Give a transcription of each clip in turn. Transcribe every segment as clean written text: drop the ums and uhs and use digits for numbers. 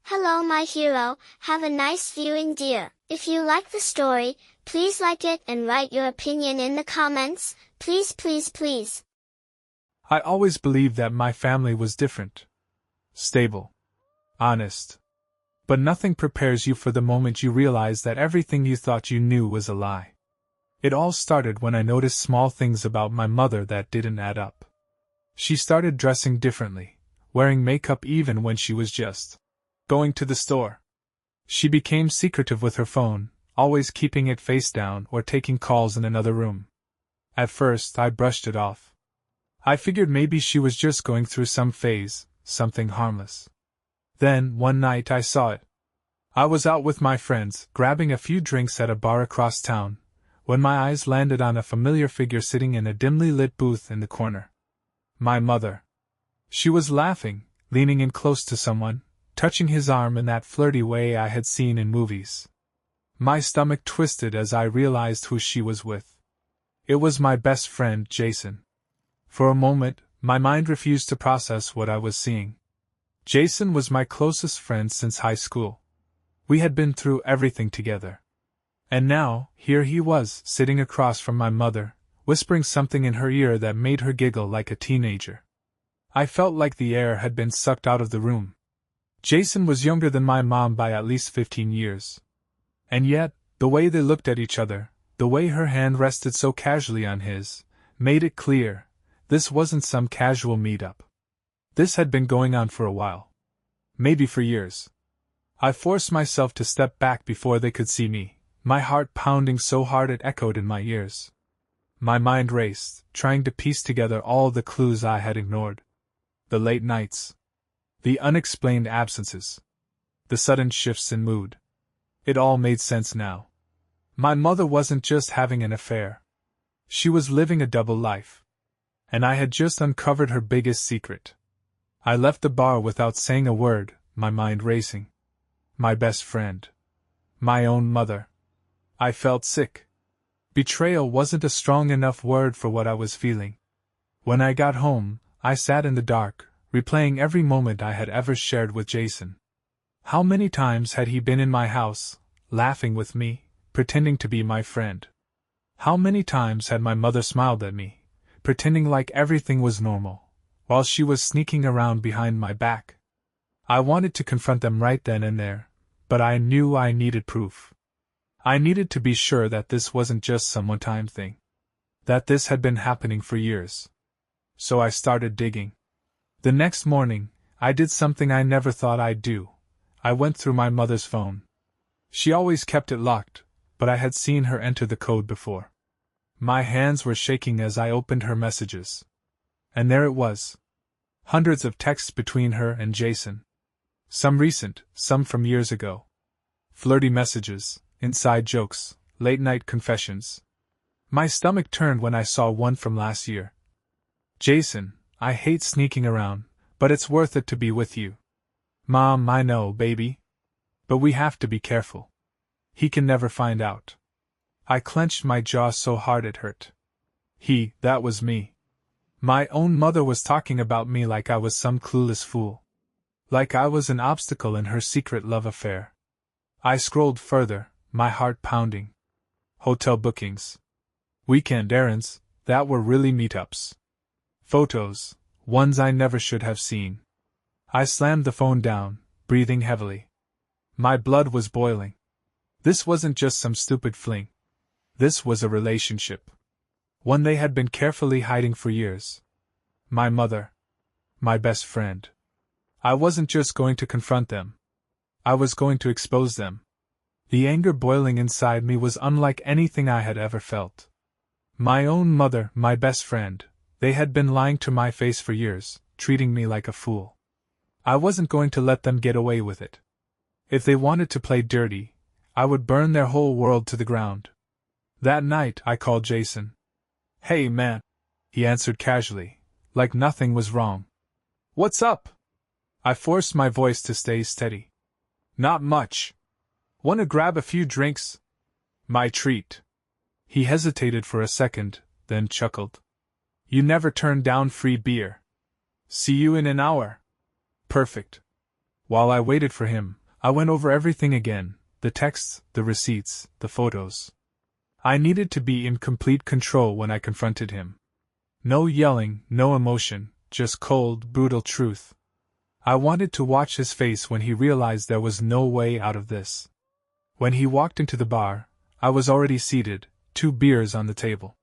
Hello my hero, have a nice viewing dear. If you like the story, please like it and write your opinion in the comments, please please please. I always believed that my family was different. Stable. Honest. But nothing prepares you for the moment you realize that everything you thought you knew was a lie. It all started when I noticed small things about my mother that didn't add up. She started dressing differently, wearing makeup even when she was just going to the store. She became secretive with her phone, always keeping it face down or taking calls in another room. At first, I brushed it off. I figured maybe she was just going through some phase, something harmless. Then, one night I saw it. I was out with my friends, grabbing a few drinks at a bar across town, when my eyes landed on a familiar figure sitting in a dimly lit booth in the corner. My mother. She was laughing, leaning in close to someone, touching his arm in that flirty way I had seen in movies. My stomach twisted as I realized who she was with. It was my best friend, Jason. For a moment, my mind refused to process what I was seeing. Jason was my closest friend since high school. We had been through everything together. And now, here he was, sitting across from my mother, whispering something in her ear that made her giggle like a teenager. I felt like the air had been sucked out of the room. Jason was younger than my mom by at least 15 years. And yet, the way they looked at each other, the way her hand rested so casually on his, made it clear, this wasn't some casual meet-up. This had been going on for a while. Maybe for years. I forced myself to step back before they could see me, my heart pounding so hard it echoed in my ears. My mind raced, trying to piece together all the clues I had ignored. The late nights. The unexplained absences. The sudden shifts in mood. It all made sense now. My mother wasn't just having an affair. She was living a double life. And I had just uncovered her biggest secret. I left the bar without saying a word, my mind racing. My best friend. My own mother. I felt sick. Betrayal wasn't a strong enough word for what I was feeling. When I got home, I sat in the dark, replaying every moment I had ever shared with Jason. How many times had he been in my house, laughing with me, pretending to be my friend? How many times had my mother smiled at me, pretending like everything was normal, while she was sneaking around behind my back? I wanted to confront them right then and there, but I knew I needed proof. I needed to be sure that this wasn't just some one-time thing. That this had been happening for years. So I started digging. The next morning, I did something I never thought I'd do. I went through my mother's phone. She always kept it locked, but I had seen her enter the code before. My hands were shaking as I opened her messages. And there it was. Hundreds of texts between her and Jason. Some recent, some from years ago. Flirty messages, inside jokes, late-night confessions. My stomach turned when I saw one from last year. Jason, I hate sneaking around, but it's worth it to be with you. Mom, I know, baby. But we have to be careful. He can never find out. I clenched my jaw so hard it hurt. That was me. My own mother was talking about me like I was some clueless fool. Like I was an obstacle in her secret love affair. I scrolled further, my heart pounding. Hotel bookings. Weekend errands, that were really meetups. Photos, ones I never should have seen. I slammed the phone down, breathing heavily. My blood was boiling. This wasn't just some stupid fling. This was a relationship. One they had been carefully hiding for years. My mother. My best friend. I wasn't just going to confront them. I was going to expose them. The anger boiling inside me was unlike anything I had ever felt. My own mother, my best friend, they had been lying to my face for years, treating me like a fool. I wasn't going to let them get away with it. If they wanted to play dirty, I would burn their whole world to the ground. That night, I called Jason. Hey man, he answered casually, like nothing was wrong. What's up? I forced my voice to stay steady. Not much. Wanna grab a few drinks? My treat. He hesitated for a second, then chuckled. You never turn down free beer. See you in an hour. Perfect. While I waited for him, I went over everything again, the texts, the receipts, the photos. I needed to be in complete control when I confronted him. No yelling, no emotion, just cold, brutal truth. I wanted to watch his face when he realized there was no way out of this. When he walked into the bar, I was already seated, 2 beers on the table.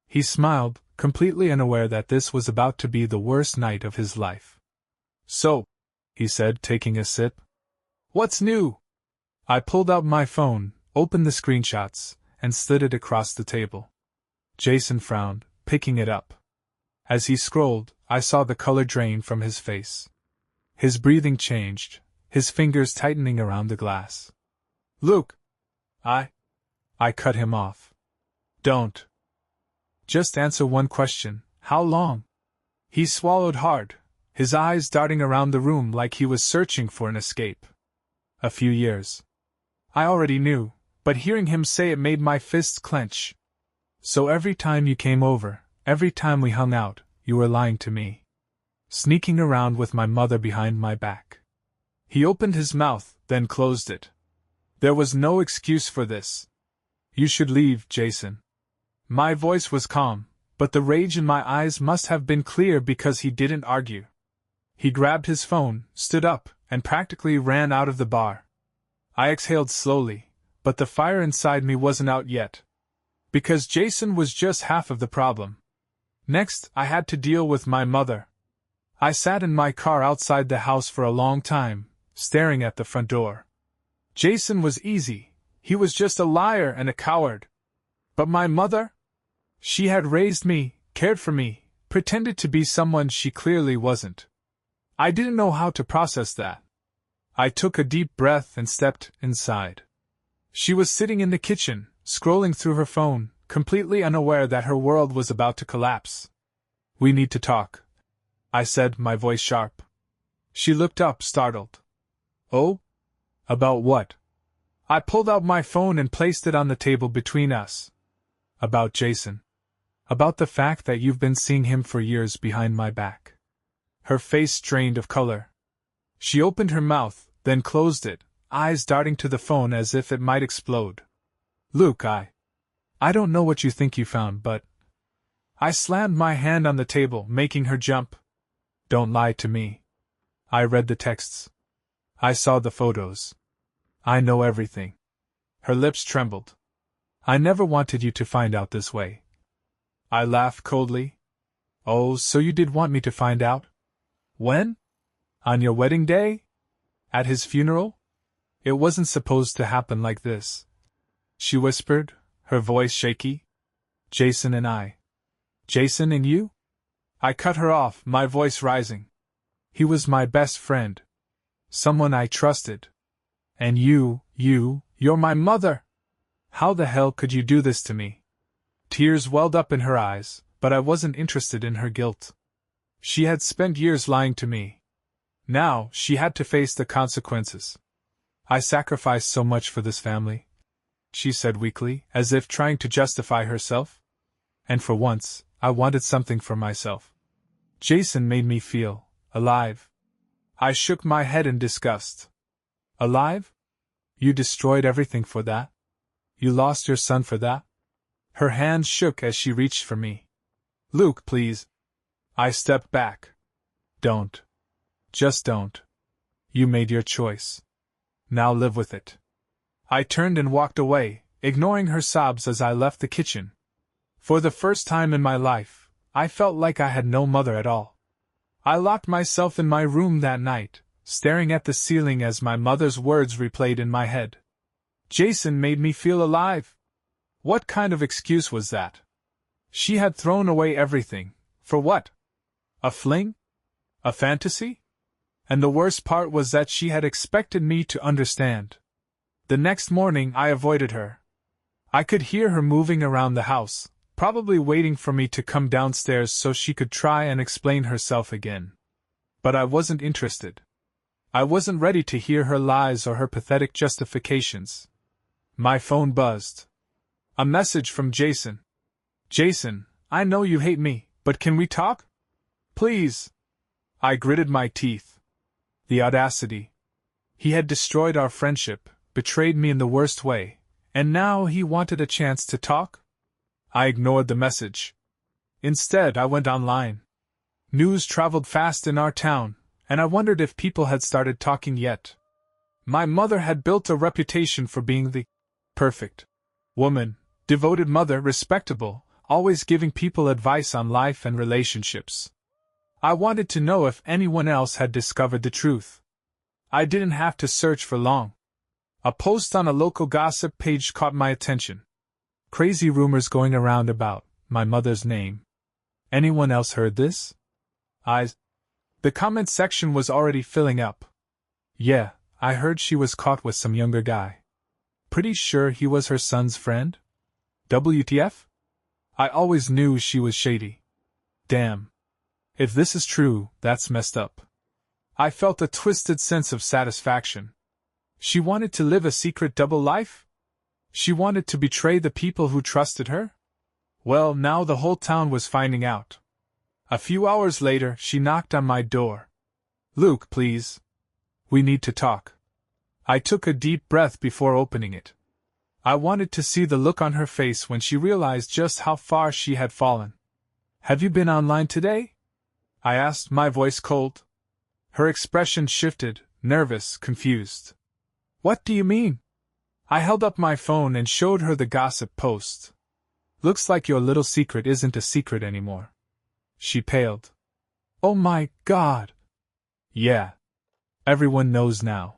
He smiled, completely unaware that this was about to be the worst night of his life. "So," he said, taking a sip. "What's new?" I pulled out my phone, opened the screenshots, and slid it across the table. Jason frowned, picking it up. As he scrolled, I saw the color drain from his face. His breathing changed, his fingers tightening around the glass. "Luke!" I cut him off. "Don't. Just answer one question. How long?" He swallowed hard, his eyes darting around the room like he was searching for an escape. "A few years." I already knew, but hearing him say it made my fists clench. "So every time you came over, every time we hung out, you were lying to me. Sneaking around with my mother behind my back." He opened his mouth, then closed it. There was no excuse for this. "You should leave, Jason." My voice was calm, but the rage in my eyes must have been clear because he didn't argue. He grabbed his phone, stood up, and practically ran out of the bar. I exhaled slowly, but the fire inside me wasn't out yet. Because Jason was just half of the problem. Next, I had to deal with my mother. I sat in my car outside the house for a long time, staring at the front door. Jason was easy. He was just a liar and a coward. But my mother? She had raised me, cared for me, pretended to be someone she clearly wasn't. I didn't know how to process that. I took a deep breath and stepped inside. She was sitting in the kitchen, scrolling through her phone, completely unaware that her world was about to collapse. "We need to talk," I said, my voice sharp. She looked up, startled. "Oh? About what?" I pulled out my phone and placed it on the table between us. "About Jason. About the fact that you've been seeing him for years behind my back." Her face drained of color. She opened her mouth, then closed it, eyes darting to the phone as if it might explode. "Luke, I don't know what you think you found, but..." I slammed my hand on the table, making her jump. "Don't lie to me." I read the texts. I saw the photos. I know everything. Her lips trembled. "I never wanted you to find out this way." I laughed coldly. "Oh, so you did want me to find out? When? On your wedding day? At his funeral? It wasn't supposed to happen like this," she whispered, her voice shaky. "Jason and I." "Jason and you?" I cut her off, my voice rising. "He was my best friend. Someone I trusted. And you're my mother! How the hell could you do this to me?" Tears welled up in her eyes, but I wasn't interested in her guilt. She had spent years lying to me. Now, she had to face the consequences. "I sacrificed so much for this family," she said weakly, as if trying to justify herself. "And for once, I wanted something for myself. Jason made me feel alive." I shook my head in disgust. "Alive? You destroyed everything for that? You lost your son for that?" Her hand shook as she reached for me. "Luke, please." I stepped back. "Don't. Just don't. You made your choice. Now live with it." I turned and walked away, ignoring her sobs as I left the kitchen. For the first time in my life, I felt like I had no mother at all. I locked myself in my room that night, staring at the ceiling as my mother's words replayed in my head. Jason made me feel alive. What kind of excuse was that? She had thrown away everything. For what? A fling? A fantasy? And the worst part was that she had expected me to understand. The next morning I avoided her. I could hear her moving around the house, probably waiting for me to come downstairs so she could try and explain herself again. But I wasn't interested. I wasn't ready to hear her lies or her pathetic justifications. My phone buzzed. A message from Jason. "Jason, I know you hate me, but can we talk? Please." I gritted my teeth. The audacity. He had destroyed our friendship, betrayed me in the worst way, and now he wanted a chance to talk? I ignored the message. Instead, I went online. News traveled fast in our town, and I wondered if people had started talking yet. My mother had built a reputation for being the perfect woman, devoted mother, respectable, always giving people advice on life and relationships. I wanted to know if anyone else had discovered the truth. I didn't have to search for long. A post on a local gossip page caught my attention. Crazy rumors going around about my mother's name. Anyone else heard this? The comment section was already filling up. Yeah, I heard she was caught with some younger guy. Pretty sure he was her son's friend? WTF? I always knew she was shady. Damn. If this is true, that's messed up. I felt a twisted sense of satisfaction. She wanted to live a secret double life? She wanted to betray the people who trusted her? Well, now the whole town was finding out. A few hours later, she knocked on my door. Luke, please. We need to talk. I took a deep breath before opening it. I wanted to see the look on her face when she realized just how far she had fallen. Have you been online today? I asked, my voice cold. Her expression shifted, nervous, confused. What do you mean? I held up my phone and showed her the gossip post. Looks like your little secret isn't a secret anymore. She paled. Oh my God! Yeah. Everyone knows now.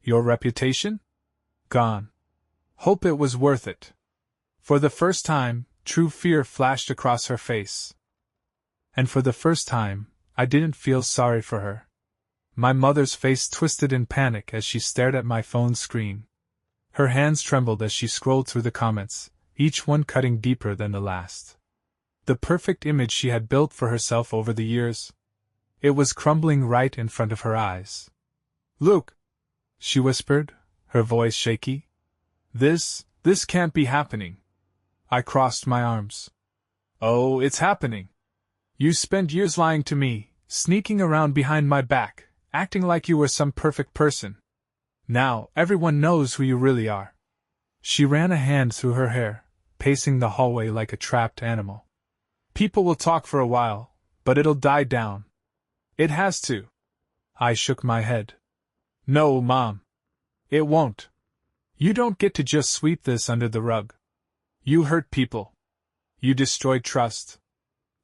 Your reputation? Gone. Hope it was worth it. For the first time, true fear flashed across her face. And for the first time, I didn't feel sorry for her. My mother's face twisted in panic as she stared at my phone screen. Her hands trembled as she scrolled through the comments, each one cutting deeper than the last. The perfect image she had built for herself over the years. It was crumbling right in front of her eyes. Luke, she whispered, her voice shaky. This can't be happening. I crossed my arms. Oh, it's happening. You spent years lying to me, sneaking around behind my back, acting like you were some perfect person. Now, everyone knows who you really are. She ran a hand through her hair, pacing the hallway like a trapped animal. People will talk for a while, but it'll die down. It has to. I shook my head. No, Mom. It won't. You don't get to just sweep this under the rug. You hurt people. You destroyed trust.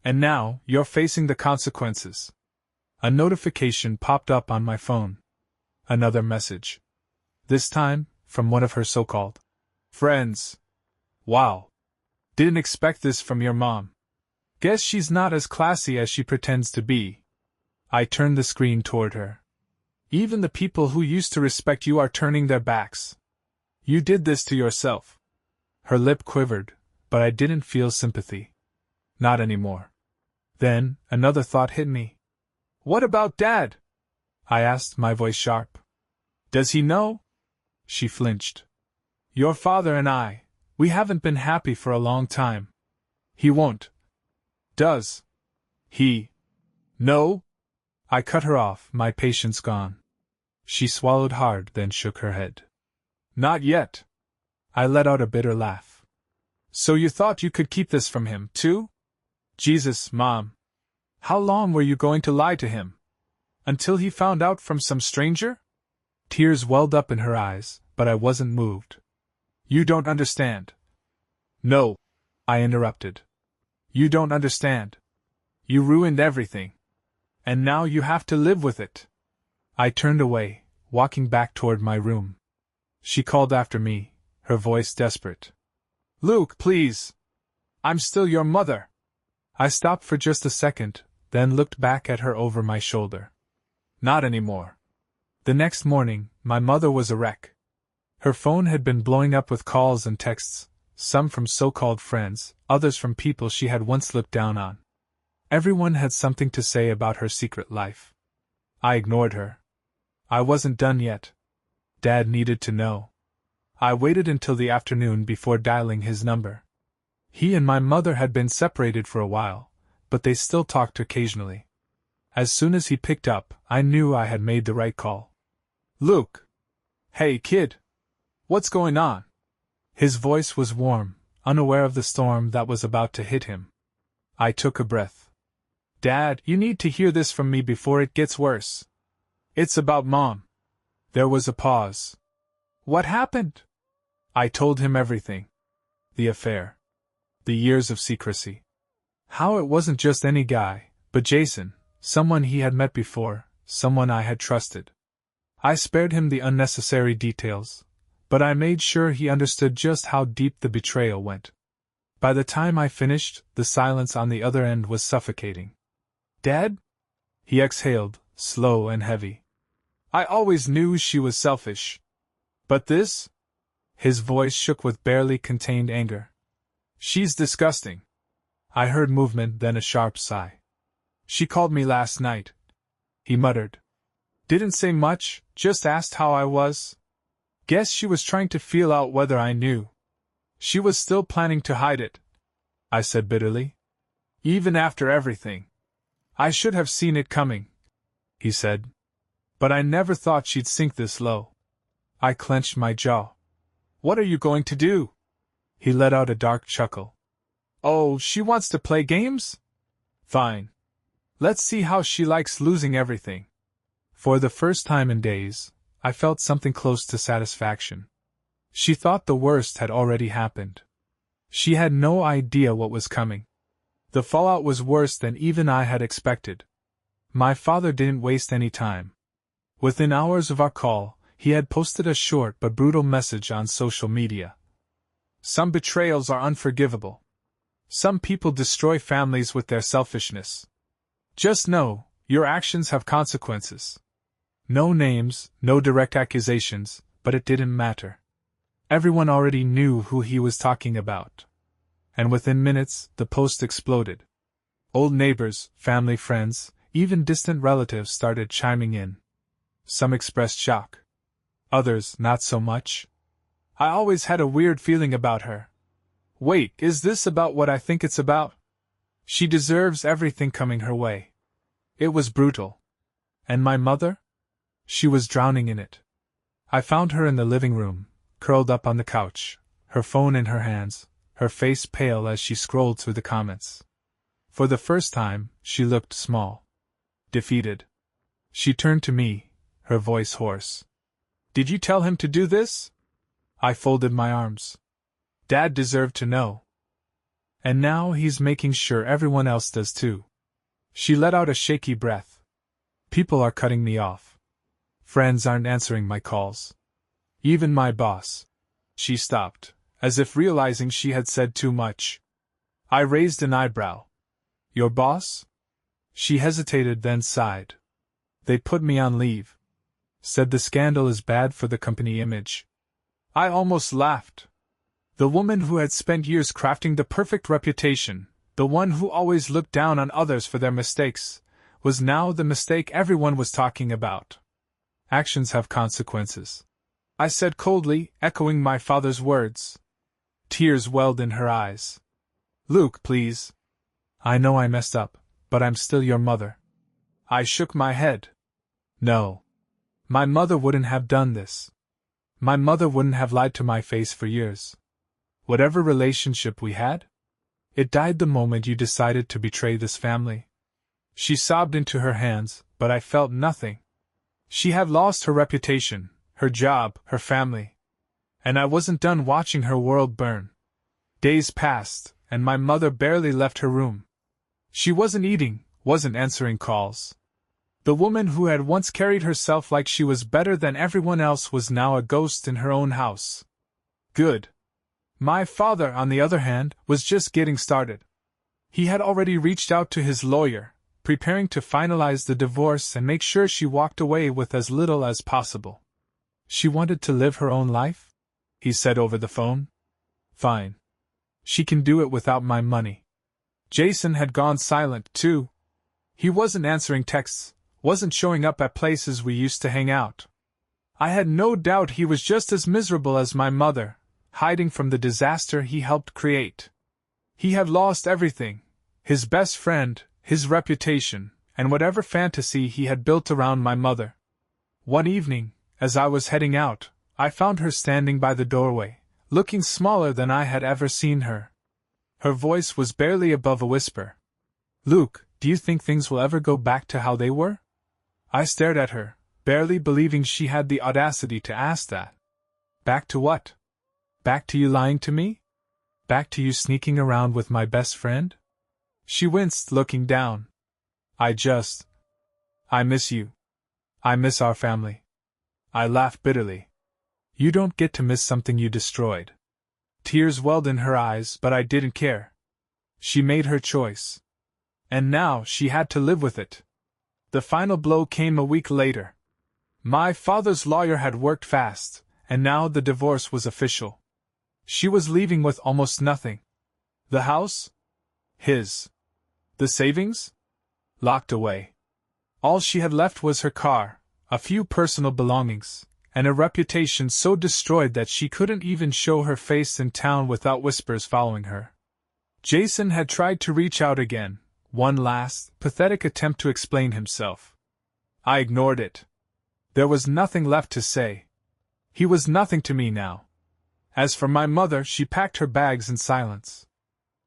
And now, you're facing the consequences. A notification popped up on my phone. Another message. This time, from one of her so-called friends. Wow. Didn't expect this from your mom. Guess she's not as classy as she pretends to be. I turned the screen toward her. Even the people who used to respect you are turning their backs. You did this to yourself. Her lip quivered, but I didn't feel sympathy. Not anymore. Then, another thought hit me. What about Dad? I asked, my voice sharp. Does he know? She flinched. Your father and we haven't been happy for a long time. He won't. Does he know? I cut her off, my patience gone. She swallowed hard, then shook her head. Not yet. I let out a bitter laugh. So you thought you could keep this from him, too? Jesus, Mom. How long were you going to lie to him? Until he found out from some stranger? Tears welled up in her eyes, but I wasn't moved. You don't understand. No, I interrupted. You don't understand. You ruined everything. And now you have to live with it. I turned away, walking back toward my room. She called after me, her voice desperate. Luke, please. I'm still your mother. I stopped for just a second, then looked back at her over my shoulder. Not anymore. The next morning, my mother was a wreck. Her phone had been blowing up with calls and texts, some from so-called friends, others from people she had once looked down on. Everyone had something to say about her secret life. I ignored her. I wasn't done yet. Dad needed to know. I waited until the afternoon before dialing his number. He and my mother had been separated for a while, but they still talked occasionally. As soon as he picked up, I knew I had made the right call. Luke! Hey, kid! What's going on? His voice was warm, unaware of the storm that was about to hit him. I took a breath. Dad, you need to hear this from me before it gets worse. It's about Mom. There was a pause. What happened? I told him everything. The affair. The years of secrecy. How it wasn't just any guy, but Jason, someone he had met before, someone I had trusted. I spared him the unnecessary details, but I made sure he understood just how deep the betrayal went. By the time I finished, the silence on the other end was suffocating. Dad? He exhaled, slow and heavy. I always knew she was selfish. But this? His voice shook with barely contained anger. She's disgusting. I heard movement, then a sharp sigh. She called me last night. He muttered. Didn't say much, just asked how I was. Guess she was trying to feel out whether I knew. She was still planning to hide it, I said bitterly. Even after everything. I should have seen it coming, he said. But I never thought she'd sink this low. I clenched my jaw. What are you going to do? He let out a dark chuckle. Oh, she wants to play games? Fine. Let's see how she likes losing everything. For the first time in days, I felt something close to satisfaction. She thought the worst had already happened. She had no idea what was coming. The fallout was worse than even I had expected. My father didn't waste any time. Within hours of our call, he had posted a short but brutal message on social media. Some betrayals are unforgivable. Some people destroy families with their selfishness. Just know, your actions have consequences. No names, no direct accusations, but it didn't matter. Everyone already knew who he was talking about. And within minutes, the post exploded. Old neighbors, family friends, even distant relatives started chiming in. Some expressed shock. Others, not so much. I always had a weird feeling about her. Wait, is this about what I think it's about? She deserves everything coming her way. It was brutal. And my mother? She was drowning in it. I found her in the living room, curled up on the couch, her phone in her hands, her face pale as she scrolled through the comments. For the first time, she looked small. Defeated. She turned to me, her voice hoarse. Did you tell him to do this? I folded my arms. Dad deserved to know. And now he's making sure everyone else does too. She let out a shaky breath. People are cutting me off. Friends aren't answering my calls. Even my boss. She stopped, as if realizing she had said too much. I raised an eyebrow. Your boss? She hesitated, then sighed. They put me on leave. Said the scandal is bad for the company image. I almost laughed. The woman who had spent years crafting the perfect reputation, the one who always looked down on others for their mistakes, was now the mistake everyone was talking about. Actions have consequences, I said coldly, echoing my father's words. Tears welled in her eyes. Luke, please. I know I messed up, but I'm still your mother. I shook my head. No. My mother wouldn't have done this. My mother wouldn't have lied to my face for years. Whatever relationship we had, it died the moment you decided to betray this family. She sobbed into her hands, but I felt nothing. She had lost her reputation, her job, her family. And I wasn't done watching her world burn. Days passed, and my mother barely left her room. She wasn't eating, wasn't answering calls. The woman who had once carried herself like she was better than everyone else was now a ghost in her own house. Good. My father, on the other hand, was just getting started. He had already reached out to his lawyer, preparing to finalize the divorce and make sure she walked away with as little as possible. She wanted to live her own life? He said over the phone. Fine. She can do it without my money. Jason had gone silent, too. He wasn't answering texts, wasn't showing up at places we used to hang out. I had no doubt he was just as miserable as my mother, hiding from the disaster he helped create. He had lost everything, his best friend, his reputation, and whatever fantasy he had built around my mother. One evening, As I was heading out, I found her standing by the doorway, looking smaller than I had ever seen her. Her voice was barely above a whisper. "Luke, do you think things will ever go back to how they were?" I stared at her, barely believing she had the audacity to ask that. Back to what? Back to you lying to me? Back to you sneaking around with my best friend? She winced, looking down. I miss you. I miss our family. I laughed bitterly. You don't get to miss something you destroyed. Tears welled in her eyes, but I didn't care. She made her choice. And now she had to live with it. The final blow came a week later. My father's lawyer had worked fast, and now the divorce was official. She was leaving with almost nothing. The house? His. The savings? Locked away. All she had left was her car, a few personal belongings, and a reputation so destroyed that she couldn't even show her face in town without whispers following her. Jason had tried to reach out again, one last, pathetic attempt to explain himself. I ignored it. There was nothing left to say. He was nothing to me now. As for my mother, she packed her bags in silence.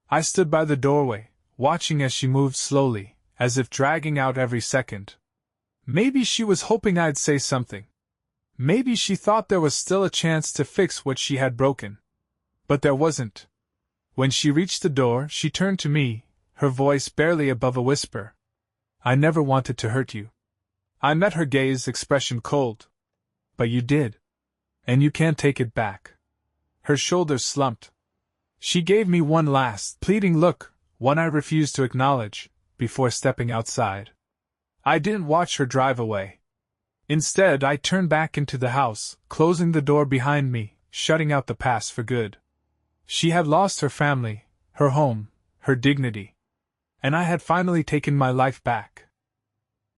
I stood by the doorway, watching as she moved slowly, as if dragging out every second. Maybe she was hoping I'd say something. Maybe she thought there was still a chance to fix what she had broken. But there wasn't. When she reached the door, she turned to me, her voice barely above a whisper. "I never wanted to hurt you." I met her gaze, expression cold. "But you did. And you can't take it back." Her shoulders slumped. She gave me one last, pleading look, one I refused to acknowledge, before stepping outside. I didn't watch her drive away. Instead, I turned back into the house, closing the door behind me, shutting out the past for good. She had lost her family, her home, her dignity. And I had finally taken my life back.